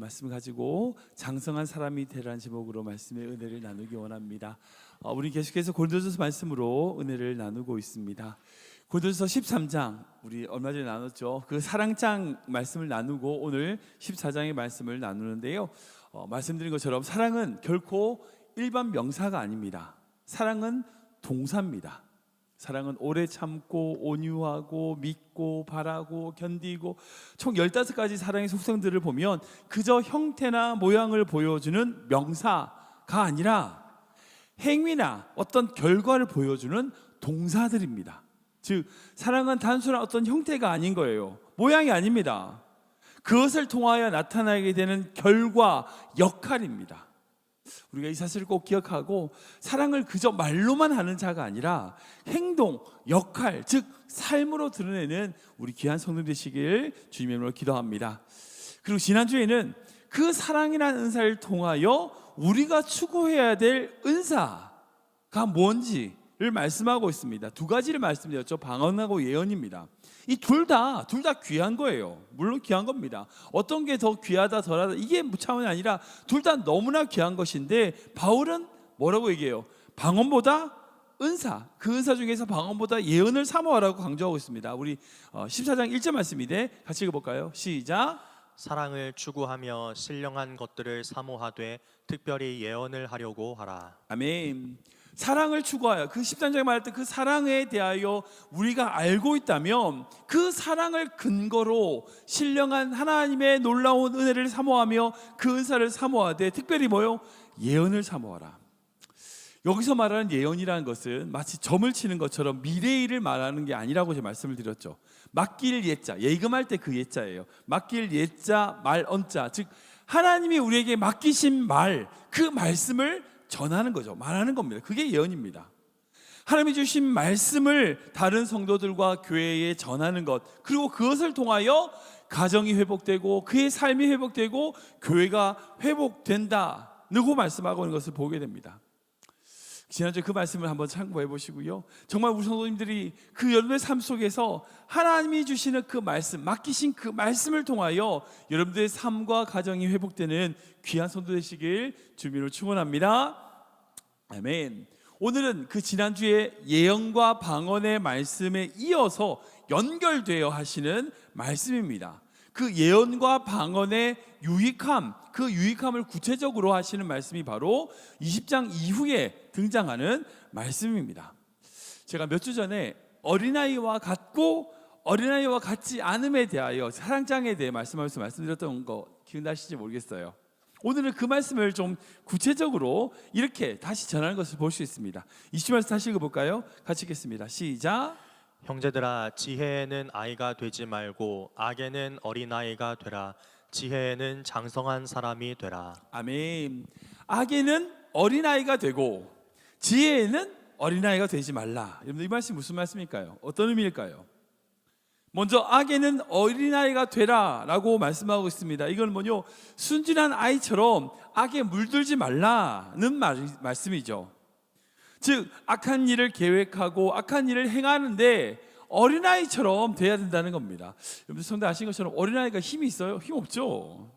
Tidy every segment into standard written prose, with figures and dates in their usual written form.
말씀을 가지고 장성한 사람이 되라는 제목으로 말씀의 은혜를 나누기 원합니다. 우리 계속해서 고린도전서 말씀으로 은혜를 나누고 있습니다. 고린도전서 13장 우리 얼마 전에 나눴죠. 그 사랑장 말씀을 나누고 오늘 14장의 말씀을 나누는데요. 말씀드린 것처럼 사랑은 결코 일반 명사가 아닙니다. 사랑은 동사입니다. 사랑은 오래 참고 온유하고 믿고 바라고 견디고 총 15가지 사랑의 속성들을 보면 그저 형태나 모양을 보여주는 명사가 아니라 행위나 어떤 결과를 보여주는 동사들입니다. 즉 사랑은 단순한 어떤 형태가 아닌 거예요. 모양이 아닙니다. 그것을 통하여 나타나게 되는 결과, 역할입니다. 우리가 이 사실을 꼭 기억하고 사랑을 그저 말로만 하는 자가 아니라 행동, 역할, 즉 삶으로 드러내는 우리 귀한 성도 되시길 주님의 이름으로 기도합니다. 그리고 지난주에는 그 사랑이라는 은사를 통하여 우리가 추구해야 될 은사가 뭔지를 말씀하고 있습니다. 두 가지를 말씀드렸죠. 방언하고 예언입니다. 이 둘 다 귀한 거예요. 물론 귀한 겁니다. 어떤 게 더 귀하다 덜하다 이게 차원이 아니라 둘 다 너무나 귀한 것인데 바울은 뭐라고 얘기해요? 방언보다 은사, 그 은사 중에서 방언보다 예언을 사모하라고 강조하고 있습니다. 우리 14장 1절 말씀인데 같이 읽어볼까요? 시작. 사랑을 추구하며 신령한 것들을 사모하되 특별히 예언을 하려고 하라. 아멘. 사랑을 추구하여 그 13장에 말했던 그 사랑에 대하여 우리가 알고 있다면 그 사랑을 근거로 신령한 하나님의 놀라운 은혜를 사모하며 그 은사를 사모하되 특별히 뭐요? 예언을 사모하라. 여기서 말하는 예언이라는 것은 마치 점을 치는 것처럼 미래의 일을 말하는 게 아니라고 제가 말씀을 드렸죠. 맡길 예자, 예금할 때 그 예자예요. 맡길 예자, 말 언자, 즉 하나님이 우리에게 맡기신 말, 그 말씀을 전하는 거죠. 말하는 겁니다. 그게 예언입니다. 하나님이 주신 말씀을 다른 성도들과 교회에 전하는 것, 그리고 그것을 통하여 가정이 회복되고 그의 삶이 회복되고 교회가 회복된다고 말씀하고 있는 것을 보게 됩니다. 지난주에 그 말씀을 한번 참고해 보시고요. 정말 우리 성도님들이 그 여러분의 삶 속에서 하나님이 주시는 그 말씀, 맡기신 그 말씀을 통하여 여러분들의 삶과 가정이 회복되는 귀한 성도 되시길 주님으로 축원합니다. 아멘. 오늘은 그 지난주에 예언과 방언의 말씀에 이어서 연결되어 하시는 말씀입니다. 그 예언과 방언의 유익함, 그 유익함을 구체적으로 하시는 말씀이 바로 20장 이후에 등장하는 말씀입니다. 제가 몇 주 전에 어린아이와 같고 어린아이와 같지 않음에 대하여 사랑장에 대해 말씀하면서 말씀드렸던 거 기억나시지 모르겠어요. 오늘은 그 말씀을 좀 구체적으로 이렇게 다시 전하는 것을 볼 수 있습니다. 20말씀 다시 읽어볼까요? 같이 읽겠습니다. 시작. 형제들아, 지혜에는 아이가 되지 말고 악에는 어린아이가 되라. 지혜에는 장성한 사람이 되라. 아멘. 악에는 어린아이가 되고 지혜에는 어린아이가 되지 말라. 여러분 이 말씀이 무슨 말씀일까요? 어떤 의미일까요? 먼저 악에는 어린아이가 되라 라고 말씀하고 있습니다. 이건 뭐요? 순진한 아이처럼 악에 물들지 말라는 말씀이죠. 즉 악한 일을 계획하고 악한 일을 행하는데 어린아이처럼 돼야 된다는 겁니다. 여러분 성도 아시는 것처럼 어린아이가 힘이 있어요? 힘 없죠.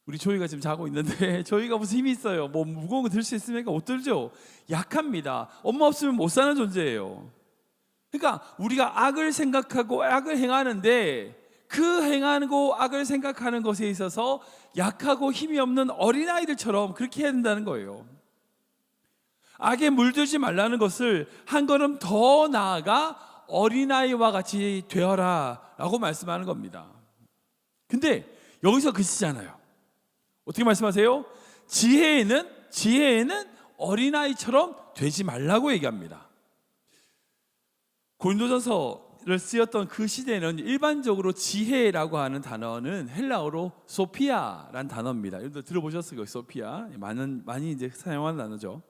우리 조이가 지금 자고 있는데 조이가 무슨 힘이 있어요? 뭐 무거운 거 들 수 있습니까? 못 들죠. 약합니다. 엄마 없으면 못 사는 존재예요. 그러니까 우리가 악을 생각하고 악을 행하는데 그 행하고 악을 생각하는 것에 있어서 약하고 힘이 없는 어린아이들처럼 그렇게 해야 된다는 거예요. 악에 물들지 말라는 것을 한 걸음 더 나아가 어린아이와 같이 되어라 라고 말씀하는 겁니다. 근데 여기서 그치잖아요. 어떻게 말씀하세요? 지혜에는 어린아이처럼 되지 말라고 얘기합니다. 고린도전서를 쓰였던 그 시대에는 일반적으로 지혜라고 하는 단어는 헬라어로 소피아라는 단어입니다. 여러분들 들어보셨어요? 소피아 많이 이제 사용하는 단어죠.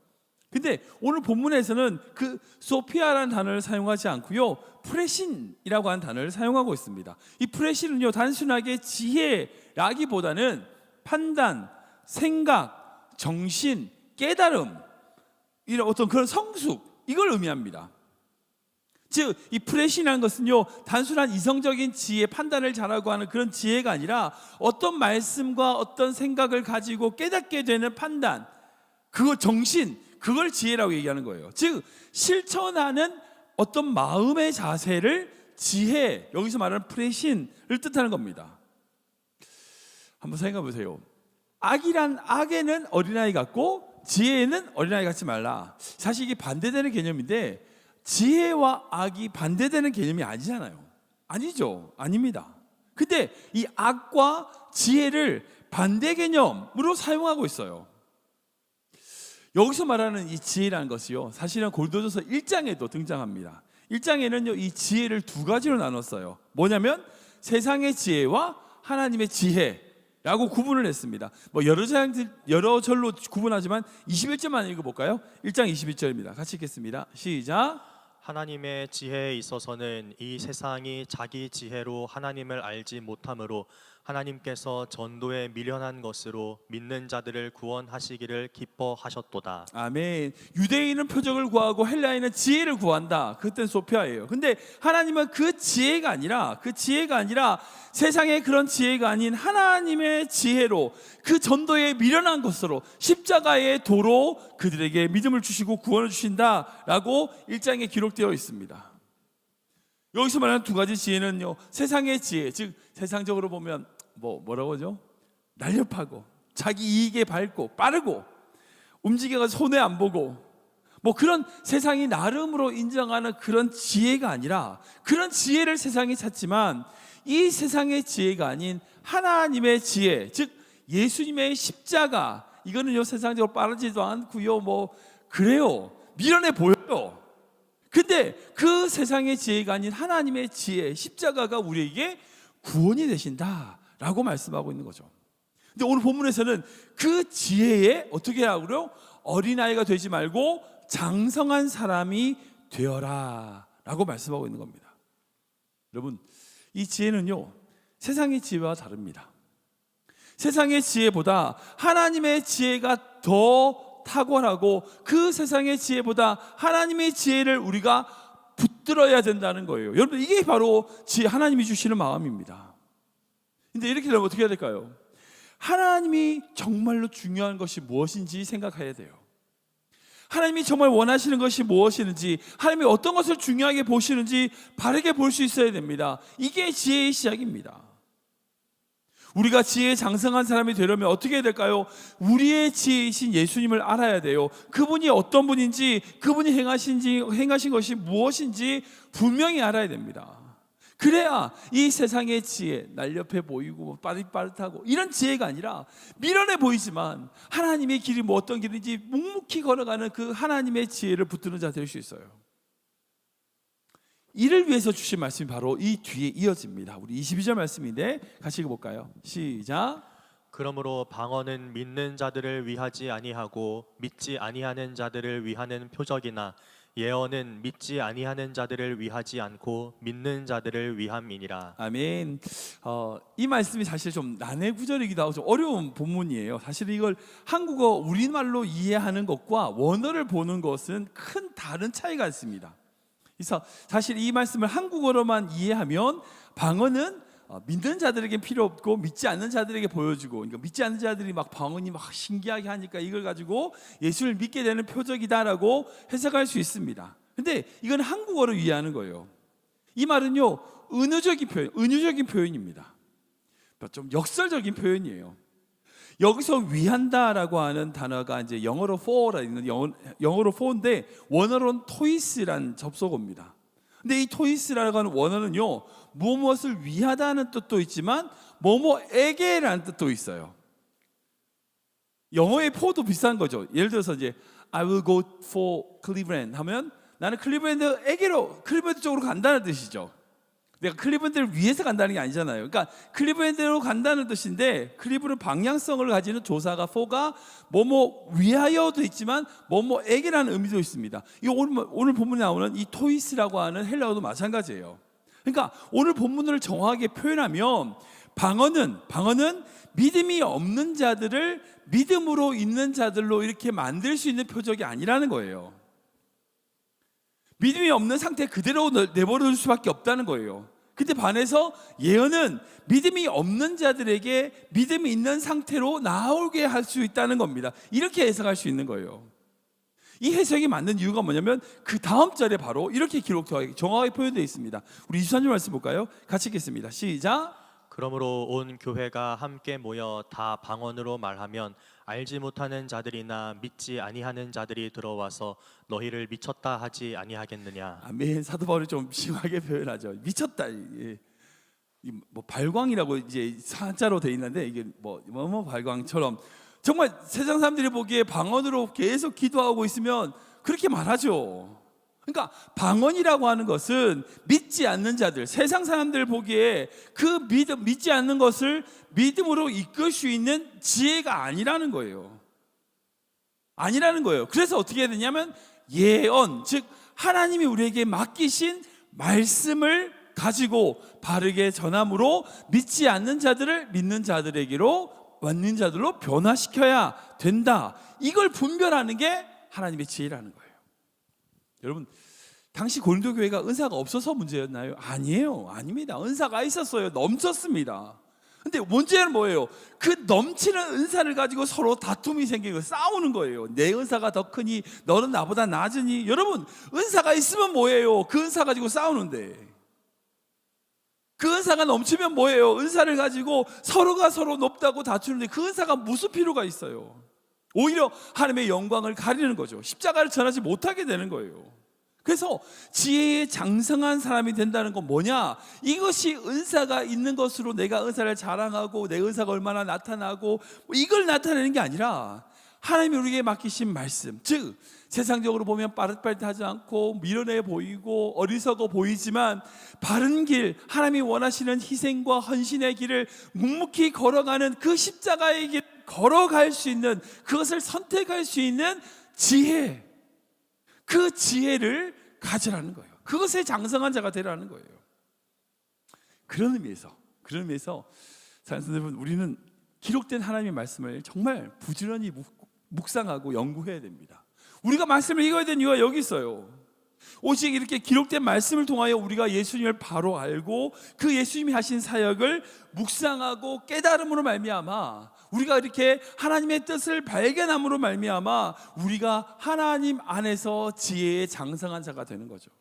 근데 오늘 본문에서는 그 소피아라는 단어를 사용하지 않고요, 프레신이라고 하는 단어를 사용하고 있습니다. 이 프레신은요 단순하게 지혜라기보다는 판단, 생각, 정신, 깨달음, 이런 어떤 그런 성숙, 이걸 의미합니다. 즉 이 프레신이라는 것은요, 단순한 이성적인 지혜, 판단을 잘하고 하는 그런 지혜가 아니라 어떤 말씀과 어떤 생각을 가지고 깨닫게 되는 판단, 그거 정신, 그걸 지혜라고 얘기하는 거예요. 즉 실천하는 어떤 마음의 자세를 지혜, 여기서 말하는 프레신을 뜻하는 겁니다. 한번 생각해 보세요. 악에는 어린아이 같고 지혜에는 어린아이 같지 말라. 사실 이게 반대되는 개념인데 지혜와 악이 반대되는 개념이 아니잖아요. 아니죠. 아닙니다. 근데 이 악과 지혜를 반대 개념으로 사용하고 있어요. 여기서 말하는 이 지혜라는 것이요, 사실은 고린도전서 1장에도 등장합니다. 1장에는요 이 지혜를 두 가지로 나눴어요. 뭐냐면 세상의 지혜와 하나님의 지혜라고 구분을 했습니다. 뭐 여러 절로 구분하지만 21절만 읽어볼까요? 1장 21절입니다. 같이 읽겠습니다. 시작. 하나님의 지혜에 있어서는 이 세상이 자기 지혜로 하나님을 알지 못하므로 하나님께서 전도에 미련한 것으로 믿는 자들을 구원하시기를 기뻐하셨도다. 아멘. 유대인은 표적을 구하고 헬라인은 지혜를 구한다. 그때는 소피아예요. 근데 하나님은 그 지혜가 아니라 세상의 그런 지혜가 아닌 하나님의 지혜로, 그 전도에 미련한 것으로 십자가의 도로 그들에게 믿음을 주시고 구원을 주신다라고 1장에 기록되어 있습니다. 여기서 말하는 두 가지 지혜는요, 세상의 지혜, 즉 세상적으로 보면 뭐라고 하죠? 날렵하고 자기 이익에 밝고 빠르고 움직여가 손해 안 보고 그런 세상이 나름으로 인정하는 그런 지혜가 아니라, 그런 지혜를 세상이 찾지만 이 세상의 지혜가 아닌 하나님의 지혜, 즉 예수님의 십자가, 이거는요 세상적으로 빠르지도 않고요 그래요, 미련해 보여요. 근데 그 세상의 지혜가 아닌 하나님의 지혜, 십자가가 우리에게 구원이 되신다라고 말씀하고 있는 거죠. 근데 오늘 본문에서는 그 지혜에 어떻게 하고요? 어린아이가 되지 말고 장성한 사람이 되어라 라고 말씀하고 있는 겁니다. 여러분, 이 지혜는요 세상의 지혜와 다릅니다. 세상의 지혜보다 하나님의 지혜가 더 탁월하고, 그 세상의 지혜보다 하나님의 지혜를 우리가 붙들어야 된다는 거예요. 여러분, 이게 바로 하나님이 주시는 마음입니다. 근데 이렇게 되면 어떻게 해야 될까요? 하나님이 정말로 중요한 것이 무엇인지 생각해야 돼요. 하나님이 정말 원하시는 것이 무엇이는지, 하나님이 어떤 것을 중요하게 보시는지 바르게 볼 수 있어야 됩니다. 이게 지혜의 시작입니다. 우리가 지혜에 장성한 사람이 되려면 어떻게 해야 될까요? 우리의 지혜이신 예수님을 알아야 돼요. 그분이 어떤 분인지, 그분이 행하신 것이 무엇인지 분명히 알아야 됩니다. 그래야 이 세상의 지혜, 날렵해 보이고 빠릿빠릿하고 이런 지혜가 아니라 미련해 보이지만 하나님의 길이 어떤 길인지 묵묵히 걸어가는 그 하나님의 지혜를 붙드는 자 될 수 있어요. 이를 위해서 주신 말씀이 바로 이 뒤에 이어집니다. 우리 22절 말씀인데 같이 읽어볼까요? 시작. 그러므로 방언은 믿는 자들을 위하지 아니하고 믿지 아니하는 자들을 위하는 표적이나 예언은 믿지 아니하는 자들을 위하지 않고 믿는 자들을 위함이니라. 아멘. 이 말씀이 사실 좀 난해 구절이기도 하고 좀 어려운 본문이에요. 사실 이걸 한국어 우리말로 이해하는 것과 원어를 보는 것은 큰 다른 차이가 있습니다. 그래서 사실 이 말씀을 한국어로만 이해하면 방언은 믿는 자들에게 필요 없고 믿지 않는 자들에게 보여주고, 그러니까 믿지 않는 자들이 방언이 신기하게 하니까 이걸 가지고 예수를 믿게 되는 표적이다라고 해석할 수 있습니다. 근데 이건 한국어로 이해하는 거예요. 이 말은요 은유적인 표현입니다. 좀 역설적인 표현이에요. 여기서 위한다라고 하는 단어가 이제 영어로 for라 있는 영어로 for인데 원어로는 tois란 접속어입니다. 근데 이 tois라고 하는 원어는요 무엇을 위하다는 뜻도 있지만 뭐뭐에게라는 뜻도 있어요. 영어의 for도 비슷한 거죠. 예를 들어서 이제 I will go for Cleveland 하면 나는 클리브랜드 쪽으로 간다는 뜻이죠. 내가 클리브랜드를 위해서 간다는 게 아니잖아요. 그러니까 클리브랜드로 간다는 뜻인데, 클리브랜드 방향성을 가지는 조사가 for가 뭐뭐 위하여도 있지만 뭐뭐에게라는 의미도 있습니다. 이 오늘 본문에 나오는 이 토이스라고 하는 헬라어도 마찬가지예요. 그러니까 오늘 본문을 정확하게 표현하면 방언은 믿음이 없는 자들을 믿음으로 있는 자들로 이렇게 만들 수 있는 표적이 아니라는 거예요. 믿음이 없는 상태 그대로 내버려둘 수밖에 없다는 거예요. 근데 반해서 예언은 믿음이 없는 자들에게 믿음이 있는 상태로 나오게 할 수 있다는 겁니다. 이렇게 해석할 수 있는 거예요. 이 해석이 맞는 이유가 뭐냐면 그 다음 절에 바로 이렇게 정확하게 표현되어 있습니다. 우리 23절 말씀 볼까요? 같이 읽겠습니다. 시작. 그러므로 온 교회가 함께 모여 다 방언으로 말하면 알지 못하는 자들이나 믿지 아니하는 자들이 들어와서 너희를 미쳤다 하지 아니하겠느냐. 아멘. 사도 바울이 좀 심하게 표현하죠. 미쳤다. 뭐 발광이라고 이제 한자로 돼 있는데 이게 뭐 발광처럼 정말 세상 사람들이 보기에 방언으로 계속 기도하고 있으면 그렇게 말하죠. 그러니까 방언이라고 하는 것은 믿지 않는 자들, 세상 사람들 보기에 그 믿지 않는 것을 믿음으로 이끌 수 있는 지혜가 아니라는 거예요. 아니라는 거예요. 그래서 어떻게 해야 되냐면 예언, 즉 하나님이 우리에게 맡기신 말씀을 가지고 바르게 전함으로 믿지 않는 자들을 믿는 자들에게로 믿는 자들로 변화시켜야 된다. 이걸 분별하는 게 하나님의 지혜라는 거예요. 여러분, 당시 고린도 교회가 은사가 없어서 문제였나요? 아니에요. 아닙니다. 은사가 있었어요. 넘쳤습니다. 근데 문제는 뭐예요? 그 넘치는 은사를 가지고 서로 다툼이 생기고 싸우는 거예요. 내 은사가 더 크니 너는 나보다 낮으니. 여러분, 은사가 있으면 뭐예요? 그 은사 가지고 싸우는데. 그 은사가 넘치면 뭐예요? 은사를 가지고 서로가 서로 높다고 다투는데 그 은사가 무슨 필요가 있어요? 오히려 하나님의 영광을 가리는 거죠. 십자가를 전하지 못하게 되는 거예요. 그래서 지혜에 장성한 사람이 된다는 건 뭐냐? 이것이 은사가 있는 것으로 내가 은사를 자랑하고 내 은사가 얼마나 나타나고 이걸 나타내는 게 아니라 하나님이 우리에게 맡기신 말씀, 즉 세상적으로 보면 빠릿빠릿하지 않고 미련해 보이고 어리석어 보이지만 바른 길, 하나님이 원하시는 희생과 헌신의 길을 묵묵히 걸어가는 그 십자가의 길 걸어갈 수 있는, 그것을 선택할 수 있는 지혜, 그 지혜를 가지라는 거예요. 그것에 장성한 자가 되라는 거예요. 그런 의미에서 사랑하는 여러분, 우리는 기록된 하나님의 말씀을 정말 부지런히 묵상하고 연구해야 됩니다. 우리가 말씀을 읽어야 되는 이유가 여기 있어요. 오직 이렇게 기록된 말씀을 통하여 우리가 예수님을 바로 알고 그 예수님이 하신 사역을 묵상하고 깨달음으로 말미암아 우리가 이렇게 하나님의 뜻을 발견함으로 말미암아 우리가 하나님 안에서 지혜에 장성한 자가 되는 거죠.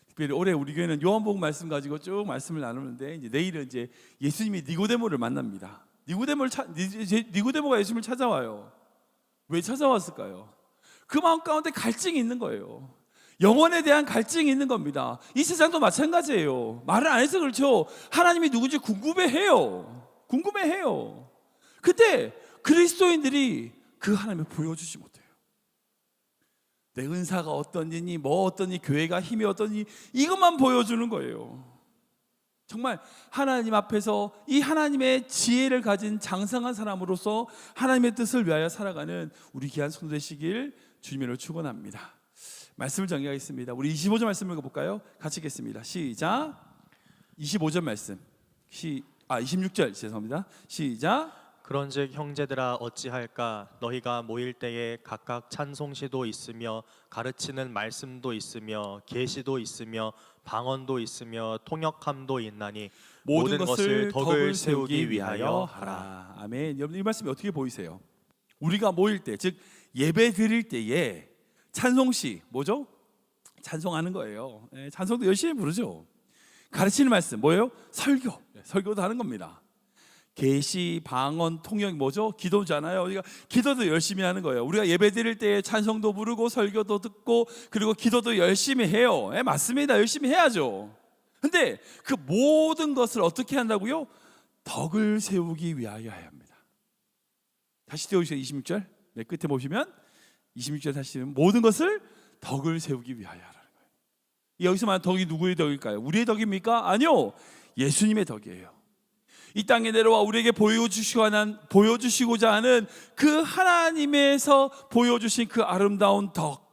특별히 올해 우리 교회는 요한복음 말씀 가지고 쭉 말씀을 나누는데 이제 내일은 이제 예수님이 니고데모를 만납니다. 니고데모가 예수님을 찾아와요. 왜 찾아왔을까요? 그 마음 가운데 갈증이 있는 거예요. 영혼에 대한 갈증이 있는 겁니다. 이 세상도 마찬가지예요. 말을 안 해서 그렇죠. 하나님이 누군지 궁금해해요. 근데 그리스도인들이 그 하나님을 보여주지 못해요. 내 은사가 어떠니, 뭐 어떠니, 교회가 힘이 어떠니, 이것만 보여주는 거예요. 정말 하나님 앞에서 이 하나님의 지혜를 가진 장성한 사람으로서 하나님의 뜻을 위하여 살아가는 우리 귀한 성도 되시길 주님으로 축원합니다. 말씀을 정리하겠습니다. 우리 25절 말씀을 읽어볼까요? 같이 읽겠습니다. 시작. 25절 말씀. 26절 죄송합니다. 시작. 그런즉 형제들아 어찌할까? 너희가 모일 때에 각각 찬송시도 있으며 가르치는 말씀도 있으며 계시도 있으며 방언도 있으며 통역함도 있나니 모든 것을 덕을 세우기 위하여 하라. 아멘. 여러분, 이 말씀이 어떻게 보이세요? 우리가 모일 때, 즉 예배 드릴 때에 찬송시 뭐죠? 찬송하는 거예요. 찬송도 열심히 부르죠. 가르치는 말씀 뭐예요? 설교도 하는 겁니다. 계시, 방언, 통역 뭐죠? 기도잖아요. 우리가 기도도 열심히 하는 거예요. 우리가 예배 드릴 때 찬송도 부르고 설교도 듣고 그리고 기도도 열심히 해요. 맞습니다. 열심히 해야죠. 근데 그 모든 것을 어떻게 한다고요? 덕을 세우기 위하여 해야 합니다. 다시 띄워주세요. 26절 맨 끝에 보시면 26절 다시 띄우면 모든 것을 덕을 세우기 위하여 하라는 거예요. 여기서 말하는 덕이 누구의 덕일까요? 우리의 덕입니까? 아니요, 예수님의 덕이에요. 이 땅에 내려와 우리에게 보여주시고자 하는 그 하나님에서 보여주신 그 아름다운 덕,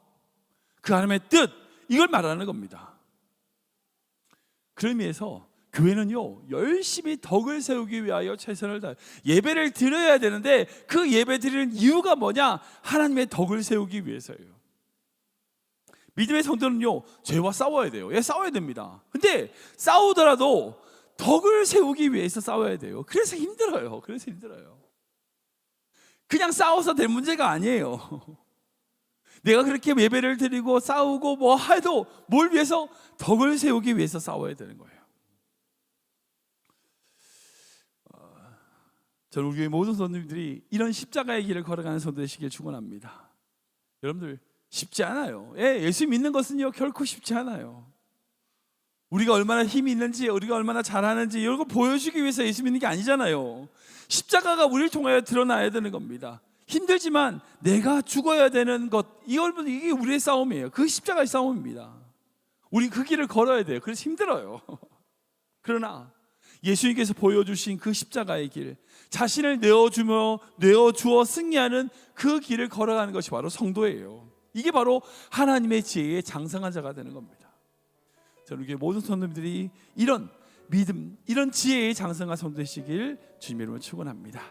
그 하나님의 뜻, 이걸 말하는 겁니다. 그런 의미에서 교회는요 열심히 덕을 세우기 위하여 최선을 다해 예배를 드려야 되는데 그 예배 드리는 이유가 뭐냐? 하나님의 덕을 세우기 위해서예요. 믿음의 성도는요, 죄와 싸워야 돼요. 예, 싸워야 됩니다. 근데 싸우더라도 덕을 세우기 위해서 싸워야 돼요. 그래서 힘들어요. 그냥 싸워서 될 문제가 아니에요. 내가 그렇게 예배를 드리고 싸우고 뭐 해도 뭘 위해서? 덕을 세우기 위해서 싸워야 되는 거예요. 저는 우리 교회 모든 성도님들이 이런 십자가의 길을 걸어가는 성도 되시길 축원합니다. 여러분들 쉽지 않아요. 예수 믿는 것은요 결코 쉽지 않아요. 우리가 얼마나 힘이 있는지, 우리가 얼마나 잘하는지 이런 거 보여주기 위해서 예수 믿는 게 아니잖아요. 십자가가 우리를 통하여 드러나야 되는 겁니다. 힘들지만 내가 죽어야 되는 것, 이게 우리의 싸움이에요. 그 십자가의 싸움입니다. 우리 그 길을 걸어야 돼요. 그래서 힘들어요. 그러나 예수님께서 보여주신 그 십자가의 길, 자신을 내어주어 승리하는 그 길을 걸어가는 것이 바로 성도예요. 이게 바로 하나님의 지혜의 장성한 자가 되는 겁니다. 저는 우리 모든 성도님들이 이런 믿음, 이런 지혜의 장성한 성도 되시길 주님의 이름으로 축원합니다.